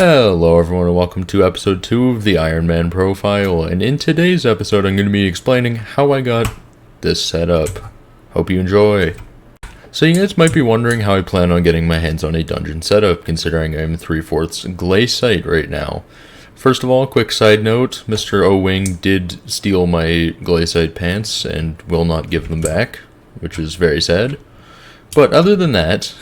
Hello everyone and welcome to episode 2 of the Ironman profile, and in today's episode I'm going to be explaining how I got this set up. Hope you enjoy. So you guys might be wondering how I plan on getting my hands on a dungeon setup, considering I'm 3/4 glaciite right now. First of all, quick side note, Mr. O-Wing did steal my glaciite pants and will not give them back, which is very sad. But other than that,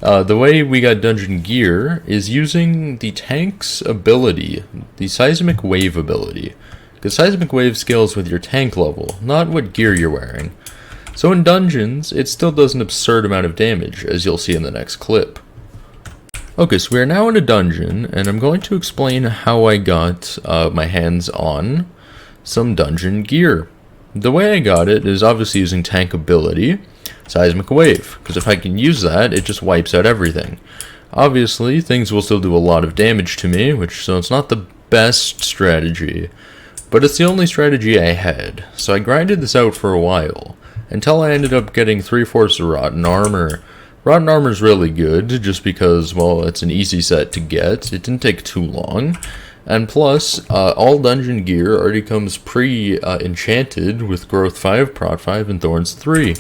the way we got dungeon gear is using the tank's ability, the seismic wave ability. Because seismic wave scales with your tank level, not what gear you're wearing. So in dungeons, it still does an absurd amount of damage, as you'll see in the next clip. Okay, so we are now in a dungeon, and I'm going to explain how I got my hands on some dungeon gear. The way I got it is obviously using tank ability, seismic wave, because if I can use that, it just wipes out everything. Obviously, things will still do a lot of damage to me, so it's not the best strategy, but it's the only strategy I had, so I grinded this out for a while, until I ended up getting 3/4 of rotten armor. Rotten armor is really good, just because, well, it's an easy set to get, it didn't take too long, and plus, all dungeon gear already comes pre-enchanted with growth 5, prot 5, and thorns 3.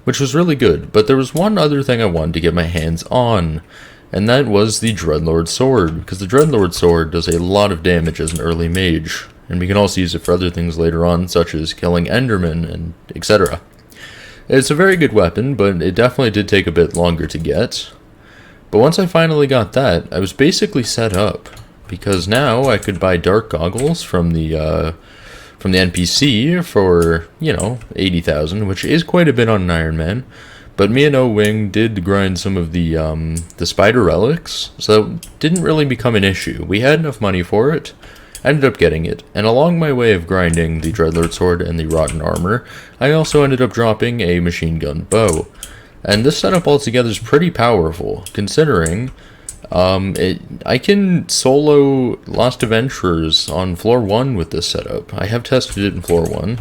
Which was really good, but there was one other thing I wanted to get my hands on, and that was the Dreadlord Sword, because the Dreadlord Sword does a lot of damage as an early mage, and we can also use it for other things later on, such as killing Endermen and etc. It's a very good weapon, but it definitely did take a bit longer to get. But once I finally got that, I was basically set up, because now I could buy dark goggles from the NPC for, 80,000, which is quite a bit on an Ironman. But me and O-Wing did grind some of the spider relics, so it didn't really become an issue. We had enough money for it, ended up getting it, and along my way of grinding the Dreadlord Sword and the rotten armor, I also ended up dropping a machine gun bow. And this setup altogether is pretty powerful, considering I can solo Lost Adventurers on floor 1 with this setup. I have tested it in floor 1.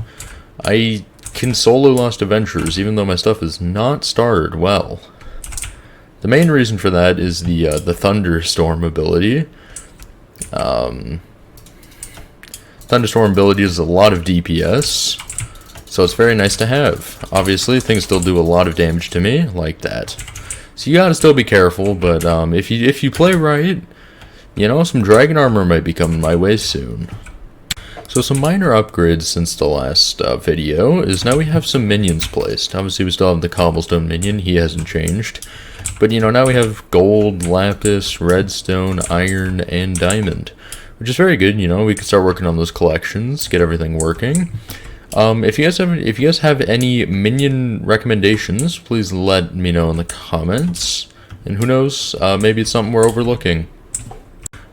I can solo Lost Adventurers even though my stuff is not starred well. The main reason for that is the Thunderstorm ability. Thunderstorm ability is a lot of DPS, so it's very nice to have. Obviously, things still do a lot of damage to me, like that. So you gotta still be careful, but if you play right, some dragon armor might be coming my way soon. So some minor upgrades since the last video is now we have some minions placed. Obviously we still have the cobblestone minion, he hasn't changed. But now we have gold, lapis, redstone, iron, and diamond. Which is very good, we can start working on those collections, get everything working. If you guys have any minion recommendations, please let me know in the comments. And who knows, maybe it's something we're overlooking.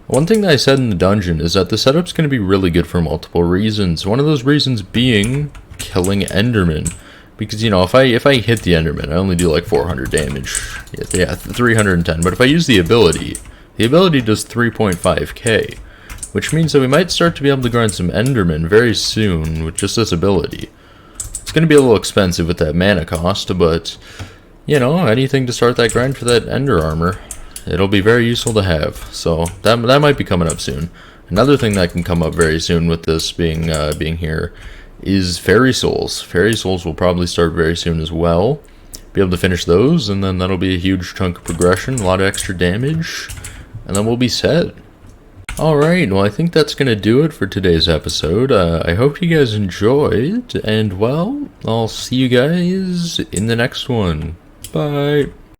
One thing that I said in the dungeon is that the setup's going to be really good for multiple reasons. One of those reasons being killing Endermen. Because, if I hit the Enderman, I only do like 400 damage. Yeah, 310. But if I use the ability does 3.5k. Which means that we might start to be able to grind some Endermen very soon with just this ability. It's going to be a little expensive with that mana cost, but, anything to start that grind for that Ender armor, it'll be very useful to have. So, that might be coming up soon. Another thing that can come up very soon with this being here is Fairy Souls. Fairy Souls will probably start very soon as well. Be able to finish those, and then that'll be a huge chunk of progression, a lot of extra damage, and then we'll be set. Alright, well I think that's going to do it for today's episode. I hope you guys enjoyed, and well, I'll see you guys in the next one. Bye!